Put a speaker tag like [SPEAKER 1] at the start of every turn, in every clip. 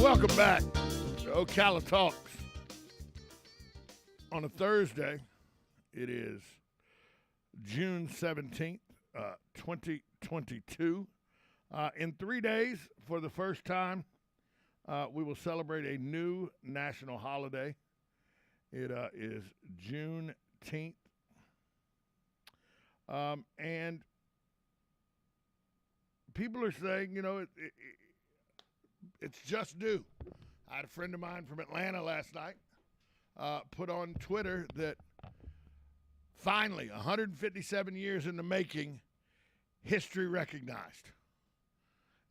[SPEAKER 1] Welcome back to Ocala Talks. On a Thursday, it is June 17th, 2022. In 3 days, for the first time, we will celebrate a new national holiday. It is Juneteenth. And people are saying, it's just due. I had a friend of mine from Atlanta last night put on Twitter that finally, 157 years in the making, history recognized.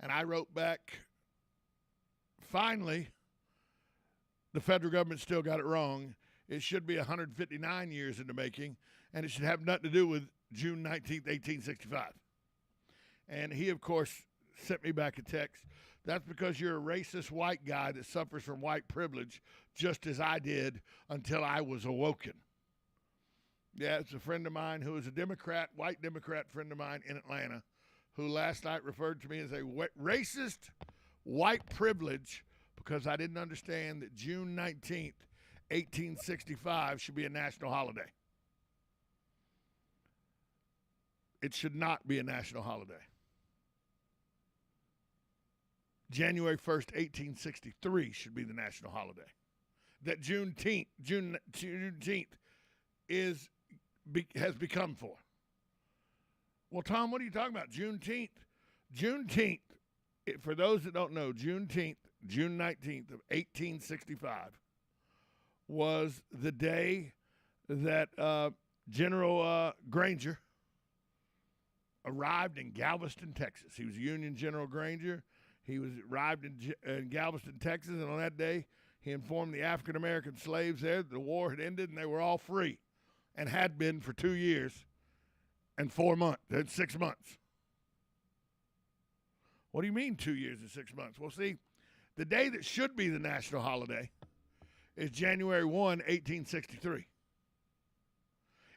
[SPEAKER 1] And I wrote back, finally, the federal government still got it wrong. It should be 159 years in the making, and it should have nothing to do with June 19th, 1865. And he, of course, sent me back a text. That's because you're a racist white guy that suffers from white privilege, just as I did until I was awoken. Yeah, it's a friend of mine who is a Democrat, white Democrat friend of mine in Atlanta, who last night referred to me as a racist white privilege because I didn't understand that June 19th, 1865 should be a national holiday. It should not be a national holiday. January 1st, 1863 should be the national holiday. That Juneteenth has become for. Well, Tom, what are you talking about? Juneteenth. Juneteenth, for those that don't know, Juneteenth, June 19th of 1865, was the day that General Granger arrived in Galveston, Texas. He was Union General Granger. He arrived in Galveston, Texas, and on that day, he informed the African-American slaves there that the war had ended and they were all free, and had been for 2 years and 4 months, 6 months. What do you mean 2 years and 6 months? Well, see, the day that should be the national holiday is January 1, 1863.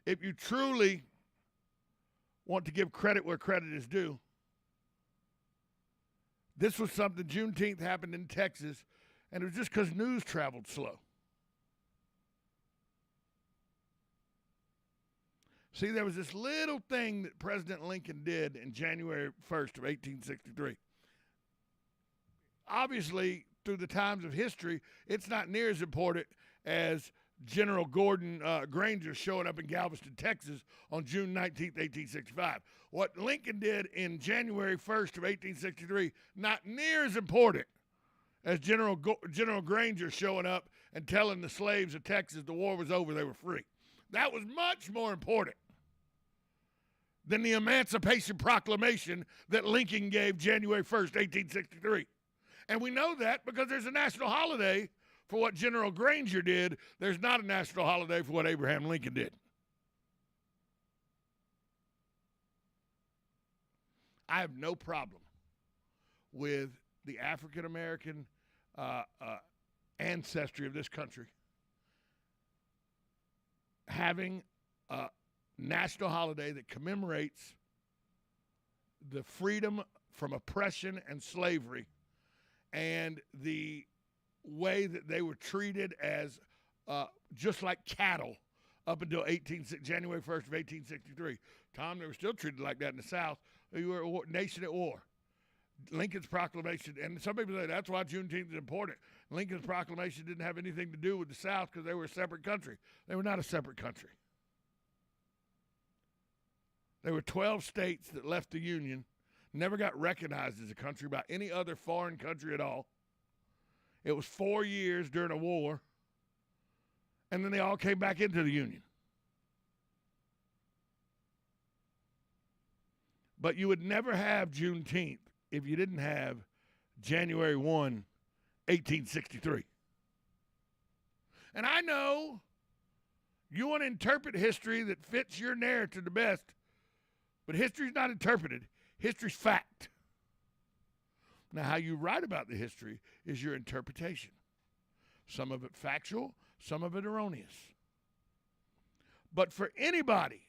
[SPEAKER 1] If you truly want to give credit where credit is due, this was something, Juneteenth happened in Texas, and it was just because news traveled slow. See, there was this little thing that President Lincoln did in January 1st of 1863. Obviously, through the times of history, it's not near as important as General Gordon Granger showing up in Galveston, Texas on June 19th, 1865. What Lincoln did in January 1st of 1863, not near as important as General Granger showing up and telling the slaves of Texas the war was over, they were free. That was much more important than the Emancipation Proclamation that Lincoln gave January 1st, 1863. And we know that because there's a national holiday for what General Granger did. There's not a national holiday for what Abraham Lincoln did. I have no problem with the African-American ancestry of this country having a national holiday that commemorates the freedom from oppression and slavery and the way that they were treated as just like cattle up until January 1st of 1863. Tom, they were still treated like that in the South. We were a nation at war. Lincoln's proclamation, and some people say that's why Juneteenth is important. Lincoln's proclamation didn't have anything to do with the South because they were a separate country. They were not a separate country. There were 12 states that left the Union, never got recognized as a country by any other foreign country at all. It was 4 years during a war, and then they all came back into the Union. But you would never have Juneteenth if you didn't have January 1, 1863. And I know you want to interpret history that fits your narrative the best, but history's not interpreted. History's fact. Now, how you write about the history is your interpretation. Some of it factual, some of it erroneous. But for anybody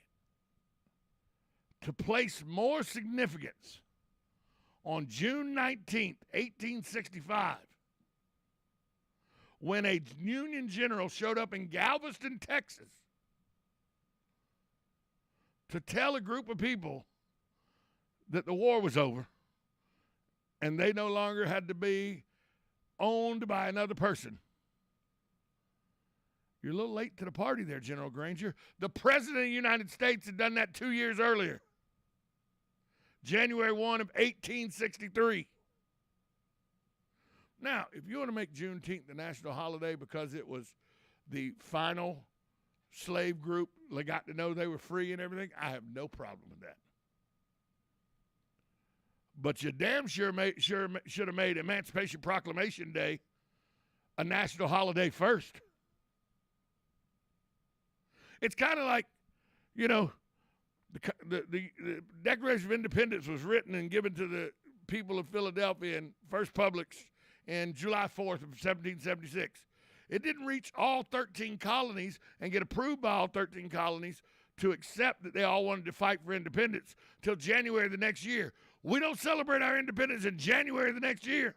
[SPEAKER 1] to place more significance on June 19th, 1865, when a Union general showed up in Galveston, Texas, to tell a group of people that the war was over and they no longer had to be owned by another person. You're a little late to the party there, General Granger. The President of the United States had done that 2 years earlier, January 1 of 1863. Now, if you want to make Juneteenth the national holiday because it was the final slave group they got to know they were free and everything, I have no problem with that. But you damn sure should have made Emancipation Proclamation Day a national holiday first. It's kind of like, you know, the Declaration of Independence was written and given to the people of Philadelphia and First Publics in July 4th of 1776. It didn't reach all 13 colonies and get approved by all 13 colonies to accept that they all wanted to fight for independence till January the next year. We don't celebrate our independence in January the next year.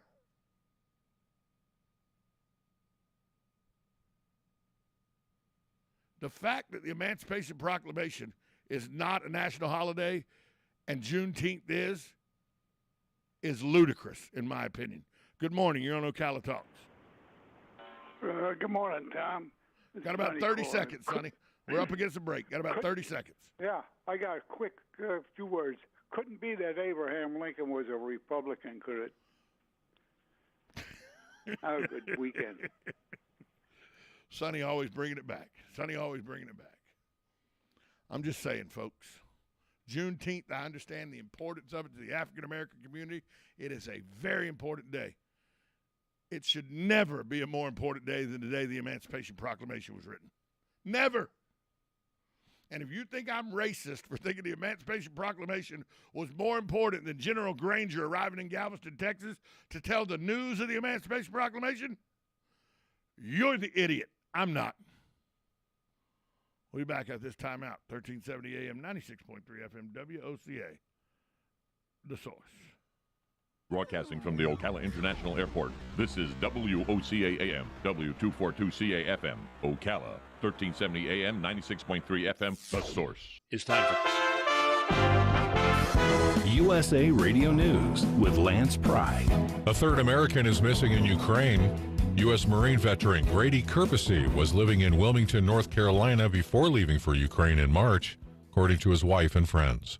[SPEAKER 1] The fact that the Emancipation Proclamation is not a national holiday and Juneteenth is ludicrous, in my opinion. Good morning. You're on Ocala Talks.
[SPEAKER 2] Good morning, Tom.
[SPEAKER 1] Got about 30 seconds, Sonny. We're up against a break. Got about 30 seconds.
[SPEAKER 2] Yeah, I got a quick few words. Couldn't be that Abraham Lincoln was a Republican, could it? Have a good weekend.
[SPEAKER 1] Sonny always bringing it back. I'm just saying, folks. Juneteenth, I understand the importance of it to the African-American community. It is a very important day. It should never be a more important day than the day the Emancipation Proclamation was written. Never. And if you think I'm racist for thinking the Emancipation Proclamation was more important than General Granger arriving in Galveston, Texas to tell the news of the Emancipation Proclamation, you're the idiot. I'm not. We'll be back at this time out. 1370 AM, 96.3 FM, WOCA, The Source.
[SPEAKER 3] Broadcasting from the Ocala International Airport, this is WOCA AM, W242CA FM, Ocala, 1370 AM, 96.3 FM, The Source.
[SPEAKER 4] It's time for
[SPEAKER 5] USA Radio News with Lance Pride.
[SPEAKER 6] A third American is missing in Ukraine. U.S. Marine veteran Grady Kirpesy was living in Wilmington, North Carolina before leaving for Ukraine in March, according to his wife and friends.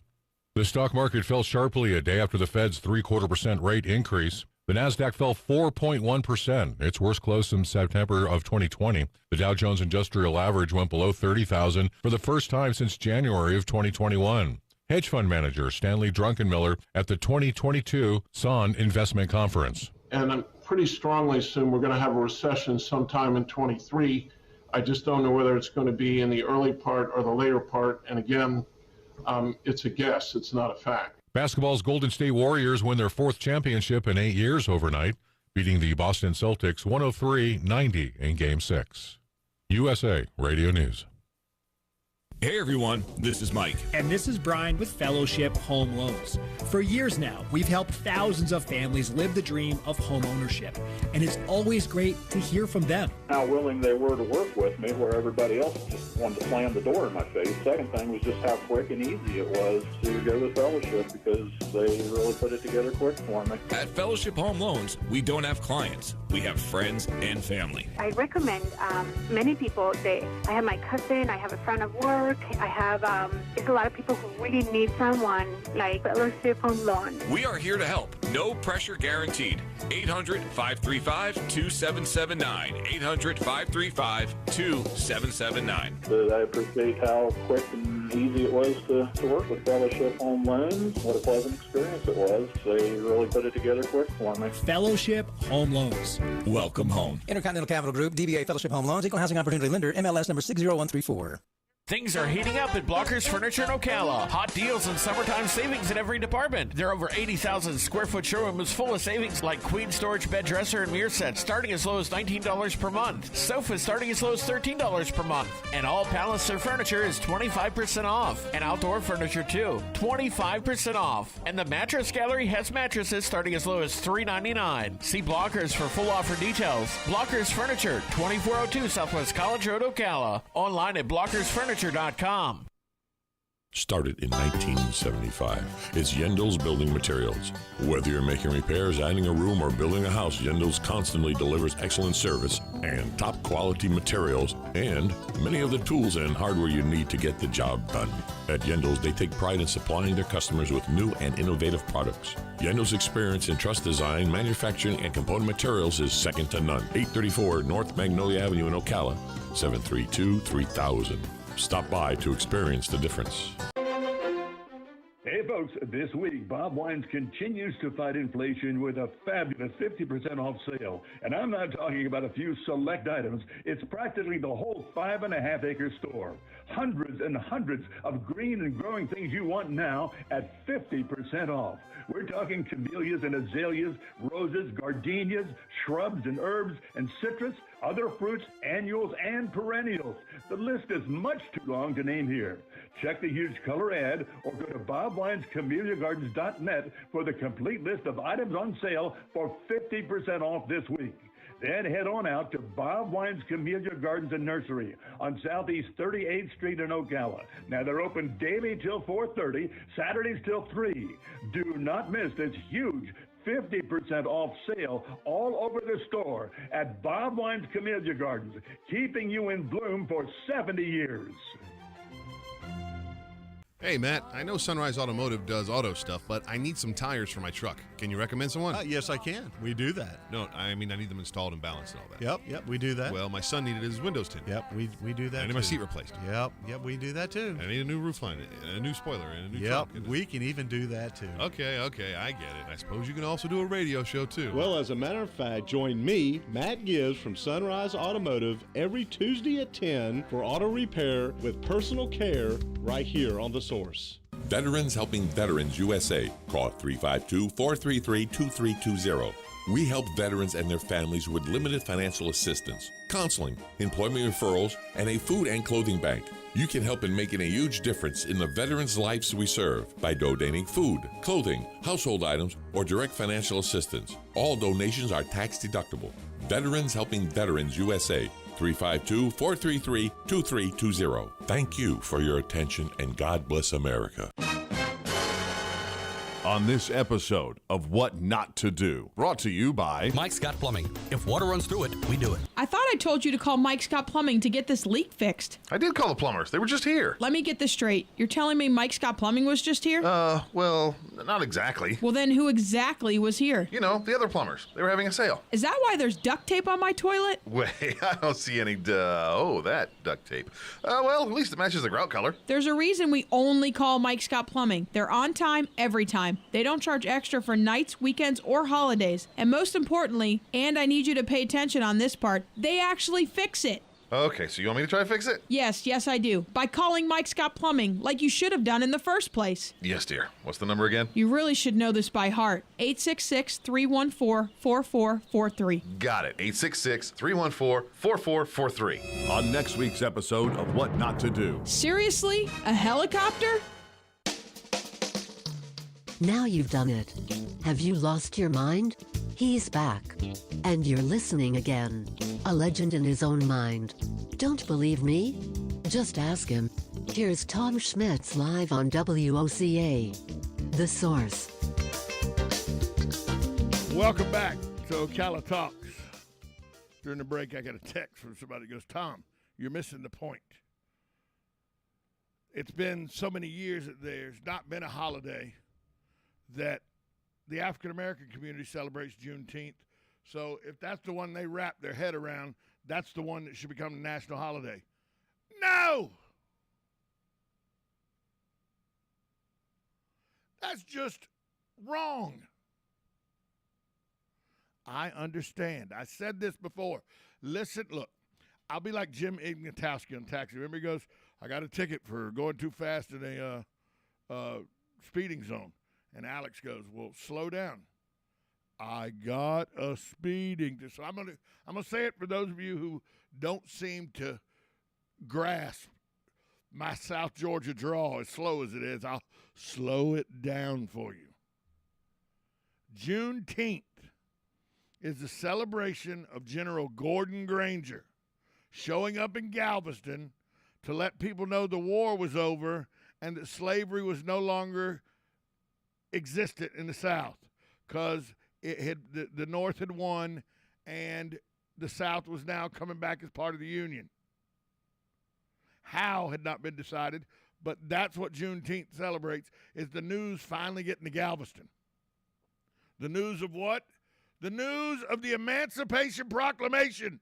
[SPEAKER 6] The stock market fell sharply a day after the Fed's 0.75% rate increase. The Nasdaq fell 4.1%, its worst close since September of 2020. The Dow Jones Industrial Average went below 30,000 for the first time since January of 2021. Hedge fund manager Stanley Druckenmiller at the 2022 Son Investment Conference.
[SPEAKER 7] And I pretty strongly assume we're going to have a recession sometime in 23. I just don't know whether it's going to be in the early part or the later part. And again, it's a guess. It's not a fact.
[SPEAKER 6] Basketball's Golden State Warriors win their fourth championship in 8 years overnight, beating the Boston Celtics 103-90 in Game 6. USA Radio News.
[SPEAKER 8] Hey everyone, this is Mike.
[SPEAKER 9] And this is Brian with Fellowship Home Loans. For years now, we've helped thousands of families live the dream of home ownership. And it's always great to hear from them.
[SPEAKER 10] How willing they were to work with me, where everybody else just wanted to slam the door in my face. Second thing was just how quick and easy it was to go with Fellowship, because they really put it together quick for me.
[SPEAKER 8] At Fellowship Home Loans, we don't have clients. We have friends and family.
[SPEAKER 11] I recommend many people. I have my cousin, I have a friend of work, I have there's a lot of people who really need someone like Fellowship Home Loans.
[SPEAKER 8] We are here to help. No pressure guaranteed. 800-535-2779. 800-535-2779.
[SPEAKER 10] I appreciate how quick and easy it was to work with Fellowship Home Loans. What a pleasant experience it was. They really put it together quick for me.
[SPEAKER 9] Fellowship Home Loans.
[SPEAKER 8] Welcome home.
[SPEAKER 12] Intercontinental Capital Group, DBA Fellowship Home Loans, Equal Housing Opportunity Lender, MLS number 60134.
[SPEAKER 4] Things are heating up at Blockers Furniture in Ocala. Hot deals and summertime savings in every department. Their over 80,000 square foot showroom is full of savings like queen storage bed dresser and mirror sets starting as low as $19 per month. Sofas starting as low as $13 per month. And all Palliser furniture is 25% off. And outdoor furniture too, 25% off. And the mattress gallery has mattresses starting as low as $3.99. See Blockers for full offer details. Blockers Furniture, 2402 Southwest College Road, Ocala. Online at blockersfurniture.com.
[SPEAKER 12] Started in 1975. It's Yendel's Building Materials. Whether you're making repairs, adding a room, or building a house, Yendel's constantly delivers excellent service and top quality materials and many of the tools and hardware you need to get the job done. At Yendel's, they take pride in supplying their customers with new and innovative products. Yendel's experience in truss design, manufacturing, and component materials is second to none. 834 North Magnolia Avenue in Ocala, 732-3000. Stop by to experience the difference.
[SPEAKER 13] Hey folks, this week Bob Wines continues to fight inflation with a fabulous 50% off sale. And I'm not talking about a few select items. It's practically the whole 5.5-acre store. Hundreds and hundreds of green and growing things you want now at 50% off. We're talking camellias and azaleas, roses, gardenias, shrubs and herbs and citrus, other fruits, annuals, and perennials. The list is much too long to name here. Check the huge color ad or go to BobWinesCameliaGardens.net for the complete list of items on sale for 50% off this week. Then head on out to Bob Wines Camellia Gardens and Nursery on Southeast 38th Street in Ocala. Now, they're open daily till 4:30, Saturdays till 3. Do not miss this huge 50% off sale all over the store at Bob Wines Camellia Gardens, keeping you in bloom for 70 years.
[SPEAKER 14] Hey, Matt, I know Sunrise Automotive does auto stuff, but I need some tires for my truck. Can you recommend someone?
[SPEAKER 15] Yes, I can. We do that.
[SPEAKER 14] No, I mean I need them installed and balanced and all that.
[SPEAKER 15] Yep, we do that.
[SPEAKER 14] Well, my son needed his windows tinted.
[SPEAKER 15] Yep, we do that.
[SPEAKER 14] I need my seat replaced.
[SPEAKER 15] Yep, we do that too.
[SPEAKER 14] I need a new roof line, and a new spoiler, and a new trunk.
[SPEAKER 15] Yep, we can even do that too.
[SPEAKER 14] Okay, I get it. I suppose you can also do a radio show too.
[SPEAKER 16] Well, as a matter of fact, join me, Matt Gibbs from Sunrise Automotive, every Tuesday at 10 for auto repair with personal care right here on The Source.
[SPEAKER 3] Veterans Helping Veterans USA. Call 352-433-2320. We help veterans and their families with limited financial assistance, counseling, employment referrals, and a food and clothing bank. You can help in making a huge difference in the veterans' lives we serve by donating food, clothing, household items, or direct financial assistance. All donations are tax deductible. Veterans Helping Veterans USA. 352-433-2320. Thank you for your attention, and God bless America.
[SPEAKER 17] On this episode of What Not to Do, brought to you by
[SPEAKER 18] Mike Scott Plumbing. If water runs through it, we do it.
[SPEAKER 19] I thought I told you to call Mike Scott Plumbing to get this leak fixed.
[SPEAKER 20] I did call the plumbers. They were just here.
[SPEAKER 19] Let me get this straight. You're telling me Mike Scott Plumbing was just here?
[SPEAKER 20] Well, not exactly.
[SPEAKER 19] Well, then who exactly was here?
[SPEAKER 20] You know, the other plumbers. They were having a sale.
[SPEAKER 19] Is that why there's duct tape on my toilet?
[SPEAKER 20] Wait, I don't see any, that duct tape. Well, at least it matches the grout color.
[SPEAKER 19] There's a reason we only call Mike Scott Plumbing. They're on time, every time. They don't charge extra for nights, weekends, or holidays. And most importantly, and I need you to pay attention on this part, they actually fix it.
[SPEAKER 20] Okay, so you want me to try to fix it?
[SPEAKER 19] Yes, I do. By calling Mike Scott Plumbing, like you should have done in the first place.
[SPEAKER 20] Yes, dear. What's the number again?
[SPEAKER 19] You really should know this by heart. 866-314-4443.
[SPEAKER 20] Got it. 866-314-4443.
[SPEAKER 17] On next week's episode of What Not to Do.
[SPEAKER 19] Seriously? A helicopter?
[SPEAKER 21] Now you've done it. Have you lost your mind? He's back. And you're listening again. A legend in his own mind. Don't believe me? Just ask him. Here's Tom Schmitz live on WOCA. The Source.
[SPEAKER 1] Welcome back to Ocala Talks. During the break, I got a text from somebody who goes, Tom, you're missing the point. It's been so many years that there's not been a holiday that the African-American community celebrates Juneteenth. So if that's the one they wrap their head around, that's the one that should become a national holiday. No! That's just wrong. I understand. I said this before. Listen, look, I'll be like Jim Ignatowski on Taxi. Remember, he goes, I got a ticket for going too fast in a speeding zone. And Alex goes, well, slow down. I got a speeding. So I'm gonna say it for those of you who don't seem to grasp my South Georgia draw as slow as it is. I'll slow it down for you. Juneteenth is the celebration of General Gordon Granger showing up in Galveston to let people know the war was over and that slavery was no longer existent in the South, because the North had won and the South was now coming back as part of the Union. How had not been decided, but that's what Juneteenth celebrates, is the news finally getting to Galveston. The news of what? The news of the Emancipation Proclamation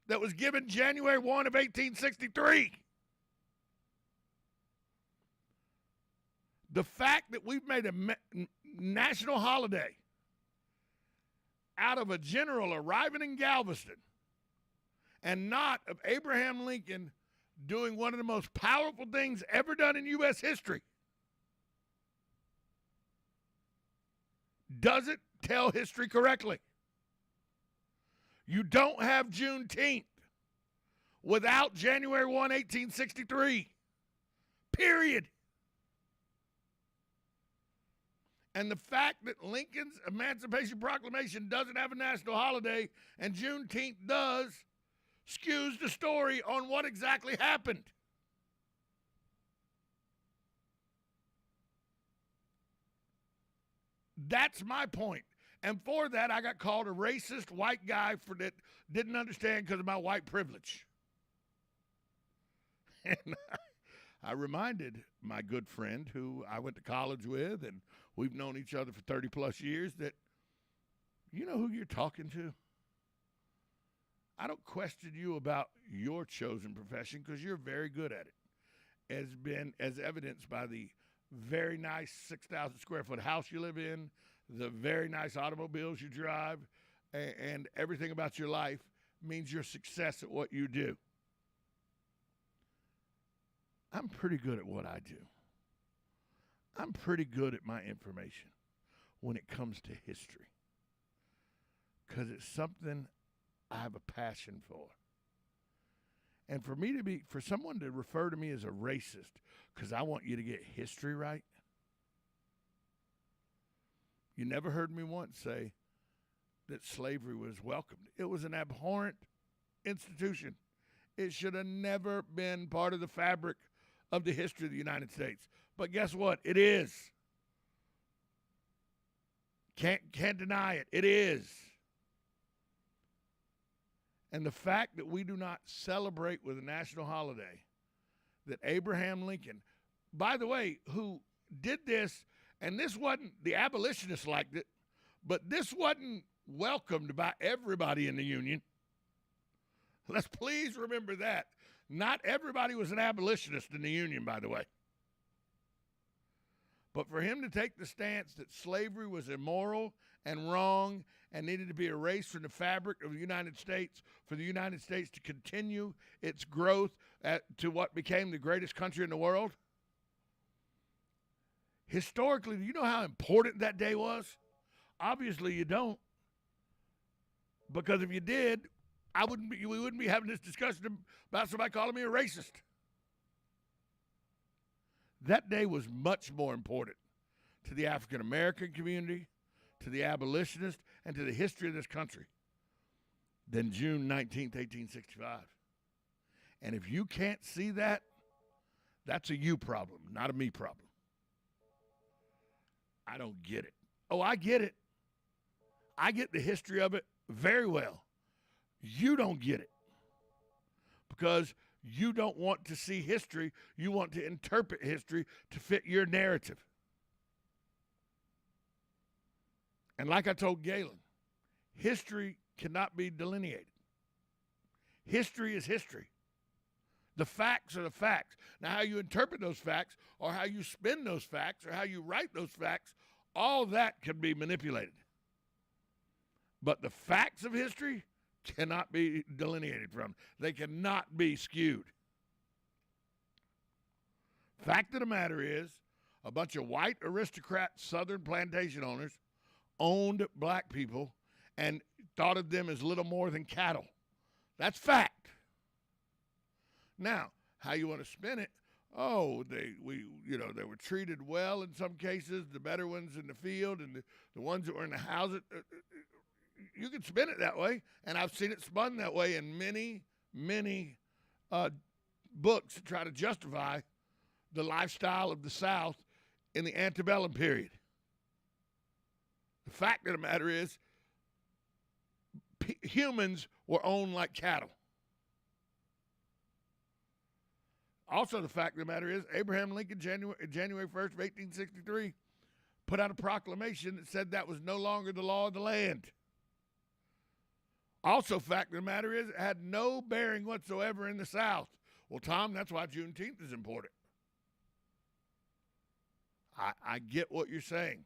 [SPEAKER 1] that was given January 1 of 1863. The fact that we've made a national holiday out of a general arriving in Galveston and not of Abraham Lincoln doing one of the most powerful things ever done in U.S. history doesn't tell history correctly. You don't have Juneteenth without January 1, 1863. Period. And the fact that Lincoln's Emancipation Proclamation doesn't have a national holiday and Juneteenth does skews the story on what exactly happened. That's my point. And for that, I got called a racist white guy for that didn't understand because of my white privilege. And I reminded my good friend who I went to college with, and we've known each other for 30 plus years, that you know who you're talking to. I don't question you about your chosen profession because you're very good at it, as evidenced by the very nice 6,000 square foot house you live in, the very nice automobiles you drive, and everything about your life means your success at what you do. I'm pretty good at what I do. I'm pretty good at my information when it comes to history because it's something I have a passion for. And for someone to refer to me as a racist because I want you to get history right, you never heard me once say that slavery was welcomed. It was an abhorrent institution. It should have never been part of the fabric of the history of the United States. But guess what? It is. Can't deny it. It is. And the fact that we do not celebrate with a national holiday, that Abraham Lincoln, by the way, who did this, and this wasn't, the abolitionists liked it, but this wasn't welcomed by everybody in the Union. Let's please remember that. Not everybody was an abolitionist in the Union, by the way. But for him to take the stance that slavery was immoral and wrong and needed to be erased from the fabric of the United States, for the United States to continue its growth to what became the greatest country in the world. Historically, do you know how important that day was? Obviously you don't. Because if you did, we wouldn't be having this discussion about somebody calling me a racist. That day was much more important to the African American community, to the abolitionists, and to the history of this country than June 19th, 1865. And if you can't see that, that's a you problem, not a me problem. I don't get it. Oh, I get it. I get the history of it very well. You don't get it because you don't want to see history. You want to interpret history to fit your narrative. And like I told Galen, history cannot be delineated. History is history. The facts are the facts. Now, how you interpret those facts or how you spin those facts or how you write those facts, all that can be manipulated. But the facts of history cannot be delineated from. They cannot be skewed. Fact of the matter is, a bunch of white aristocrat southern plantation owners owned black people and thought of them as little more than cattle. That's fact. Now, how you want to spin it? Oh, they were treated well in some cases, the better ones in the field and the ones that were in the houses. You can spin it that way, and I've seen it spun that way in many, many books to try to justify the lifestyle of the South in the antebellum period. The fact of the matter is, humans were owned like cattle. Also, the fact of the matter is, Abraham Lincoln, January 1st of 1863, put out a proclamation that said that was no longer the law of the land. Also, fact of the matter is, it had no bearing whatsoever in the South. Well, Tom, that's why Juneteenth is important. I get what you're saying.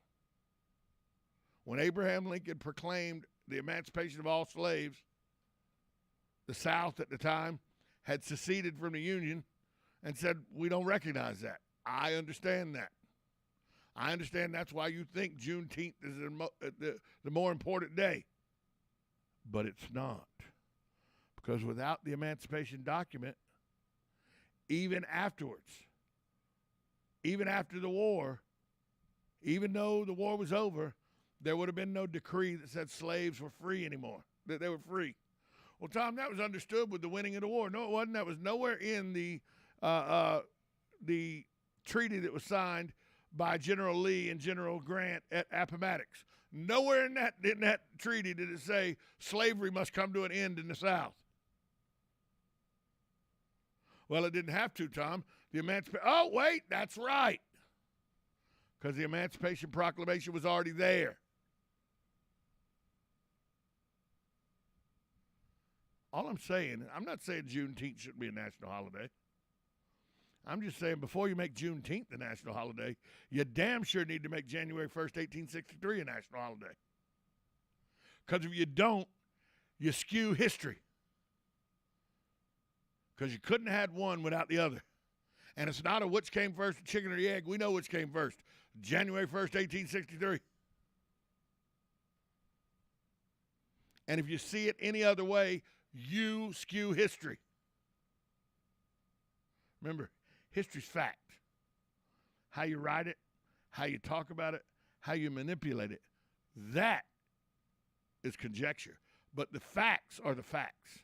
[SPEAKER 1] When Abraham Lincoln proclaimed the emancipation of all slaves, the South at the time had seceded from the Union and said, we don't recognize that. I understand that. I understand that's why you think Juneteenth is the more important day. But it's not. Because without the emancipation document, even afterwards, even after the war, even though the war was over, there would have been no decree that said slaves were free anymore, that they were free. Well, Tom, that was understood with the winning of the war. No, it wasn't. That was nowhere in the treaty that was signed by General Lee and General Grant at Appomattox. Nowhere in that treaty did it say slavery must come to an end in the South. Well, it didn't have to, Tom. Oh, wait, that's right. Because the Emancipation Proclamation was already there. All I'm saying, I'm not saying Juneteenth shouldn't be a national holiday. I'm just saying before you make Juneteenth a national holiday, you damn sure need to make January 1st, 1863 a national holiday. Because if you don't, you skew history. Because you couldn't have had one without the other. And it's not a which came first, the chicken or the egg. We know which came first. January 1st, 1863. And if you see it any other way, you skew history. Remember, history's fact. How you write it, how you talk about it, how you manipulate it, that is conjecture. But the facts are the facts.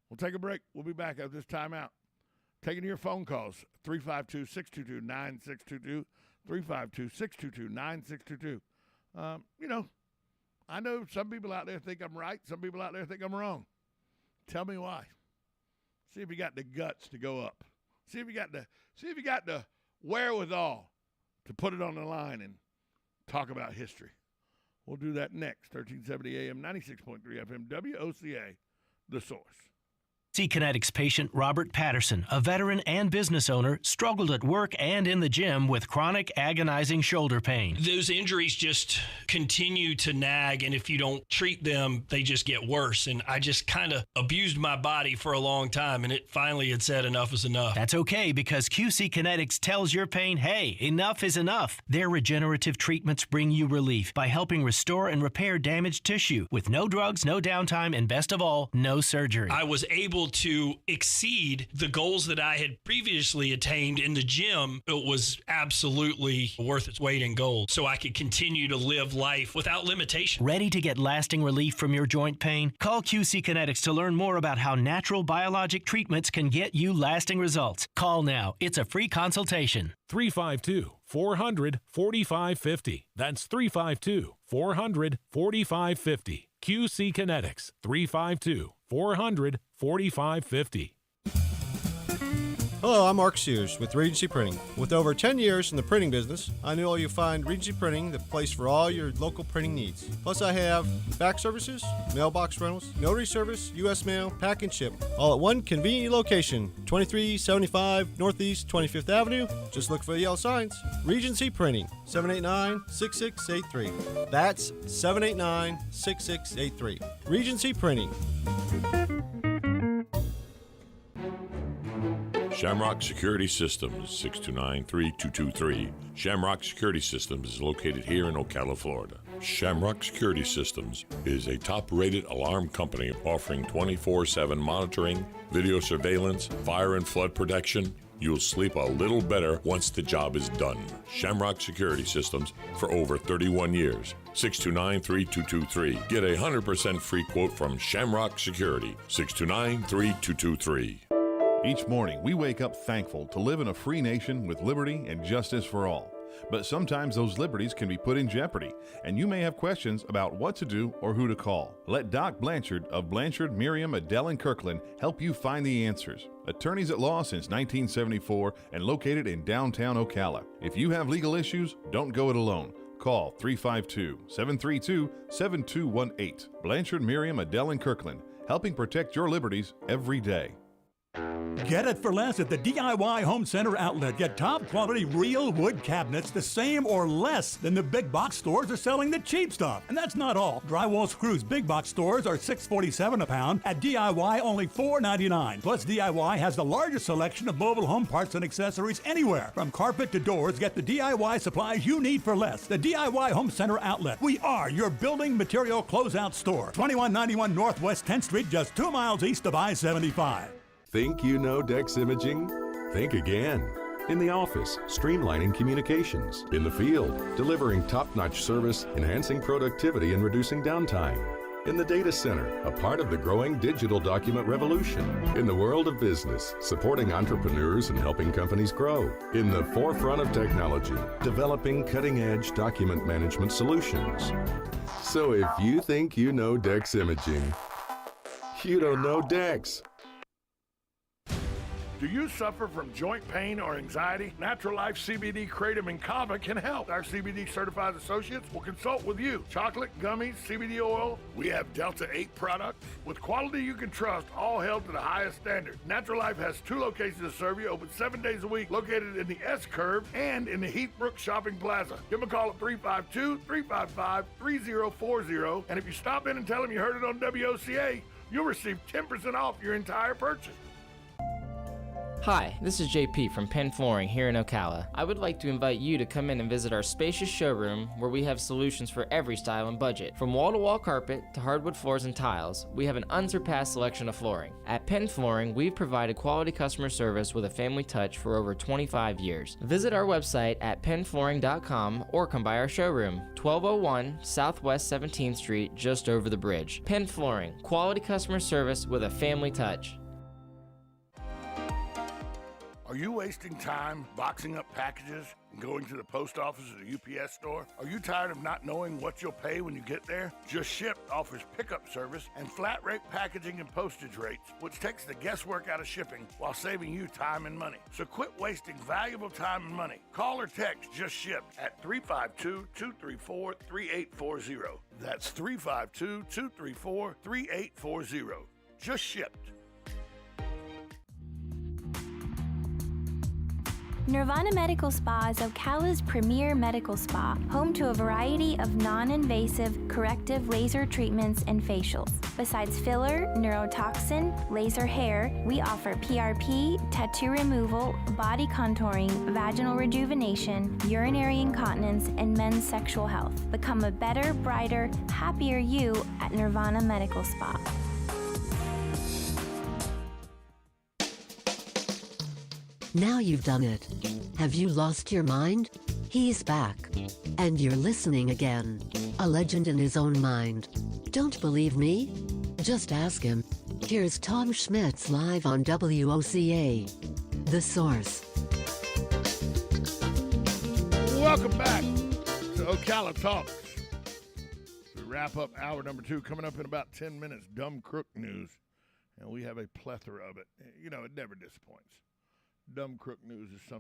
[SPEAKER 1] We'll take a break. We'll be back after this timeout. Taking your phone calls, 352-622-9622, 352-622-9622. I know some people out there think I'm right. Some people out there think I'm wrong. Tell me why. See if you got the guts to go up. See if you got the wherewithal to put it on the line and talk about history. We'll do that next. 1370 AM, 96.3 FM, WOCA, The Source.
[SPEAKER 2] Kinetics patient Robert Patterson, a veteran and business owner, struggled at work and in the gym with chronic agonizing shoulder pain.
[SPEAKER 22] Those injuries just continue to nag, and if you don't treat them, they just get worse. And I just kind of abused my body for a long time, and it finally had said enough is enough.
[SPEAKER 2] That's okay, because QC Kinetics tells your pain, hey, enough is enough. Their regenerative treatments bring you relief by helping restore and repair damaged tissue with no drugs, no downtime, and best of all, no surgery.
[SPEAKER 22] I was able to exceed the goals that I had previously attained in the gym. It was absolutely worth its weight in gold, so I could continue to live life without limitation.
[SPEAKER 2] Ready to get lasting relief from your joint pain? Call QC Kinetics to learn more about how natural biologic treatments can get you lasting results. Call now. It's a free consultation.
[SPEAKER 5] 352-400-4550. That's 352-400-4550. QC Kinetics. 352-400-4550.
[SPEAKER 23] Hello, I'm Mark Sears with Regency Printing. With over 10 years in the printing business, I know you'll find Regency Printing the place for all your local printing needs. Plus, I have fax services, mailbox rentals, notary service, U.S. mail, pack and ship, all at one convenient location, 2375 Northeast 25th Avenue. Just look for the yellow signs. Regency Printing, 789-6683. That's 789-6683. Regency Printing.
[SPEAKER 12] Shamrock Security Systems, 629-3223. Shamrock Security Systems is located here in Ocala, Florida. Shamrock Security Systems is a top-rated alarm company offering 24/7 monitoring, video surveillance, fire and flood protection. You'll sleep a little better once the job is done. Shamrock Security Systems for over 31 years. 629-3223. Get a 100% free quote from Shamrock Security. 629-3223.
[SPEAKER 6] Each morning, we wake up thankful to live in a free nation with liberty and justice for all. But sometimes those liberties can be put in jeopardy, and you may have questions about what to do or who to call. Let Doc Blanchard of Blanchard, Miriam, Adele, and Kirkland help you find the answers. Attorneys at law since 1974 and located in downtown Ocala. If you have legal issues, don't go it alone. Call 352-732-7218. Blanchard, Miriam, Adele, and Kirkland, helping protect your liberties every day.
[SPEAKER 7] Get it for less at the DIY Home Center outlet. Get top quality real wood cabinets the same or less than the big box stores are selling the cheap stuff. And that's not all. Drywall screws big box stores are $6.47 a pound. At DIY, only $4.99. Plus, DIY has the largest selection of mobile home parts and accessories anywhere. From carpet to doors, get the DIY supplies you need for less. The DIY Home Center outlet. We are your building material closeout store. 2191 Northwest 10th Street, just 2 miles east of I-75.
[SPEAKER 11] Think you know Dex Imaging? Think again. In the office, streamlining communications. In the field, delivering top-notch service, enhancing productivity and reducing downtime. In the data center, a part of the growing digital document revolution. In the world of business, supporting entrepreneurs and helping companies grow. In the forefront of technology, developing cutting-edge document management solutions. So if you think you know Dex Imaging, you don't know Dex.
[SPEAKER 1] Do you suffer from joint pain or anxiety? Natural Life CBD Kratom and Kava can help. Our CBD certified associates will consult with you. Chocolate, gummies, CBD oil. We have Delta 8 products with quality you can trust, all held to the highest standard. Natural Life has 2 locations to serve you, open 7 days a week, located in the S-Curve and in the Heathbrook Shopping Plaza. Give them a call at 352-355-3040. And if you stop in and tell them you heard it on WOCA, you'll receive 10% off your entire purchase.
[SPEAKER 24] Hi, this is JP from Penn Flooring here in Ocala. I would like to invite you to come in and visit our spacious showroom where we have solutions for every style and budget. From wall-to-wall carpet to hardwood floors and tiles, we have an unsurpassed selection of flooring. At Penn Flooring, we've provided quality customer service with a family touch for over 25 years. Visit our website at pennflooring.com or come by our showroom, 1201 Southwest 17th Street, just over the bridge. Penn Flooring, quality customer service with a family touch.
[SPEAKER 1] Are you wasting time boxing up packages and going to the post office or the UPS store? Are you tired of not knowing what you'll pay when you get there? Just Ship offers pickup service and flat rate packaging and postage rates, which takes the guesswork out of shipping while saving you time and money. So quit wasting valuable time and money. Call or text Just Ship at 352-234-3840. That's 352-234-3840. Just Shipped.
[SPEAKER 25] Nirvana Medical Spa is Ocala's premier medical spa, home to a variety of non-invasive corrective laser treatments and facials. Besides filler, neurotoxin, laser hair, we offer PRP, tattoo removal, body contouring, vaginal rejuvenation, urinary incontinence, and men's sexual health. Become a better, brighter, happier you at Nirvana Medical Spa.
[SPEAKER 21] Now you've done it. Have you lost your mind? He's back. And you're listening again. A legend in his own mind. Don't believe me? Just ask him. Here's Tom Schmitz live on WOCA. The Source.
[SPEAKER 1] Welcome back to Ocala Talks. To wrap up hour number 2, coming up in about 10 minutes, Dumb Crook News. And we have a plethora of it. You know, it never disappoints. Dumb Crook News is something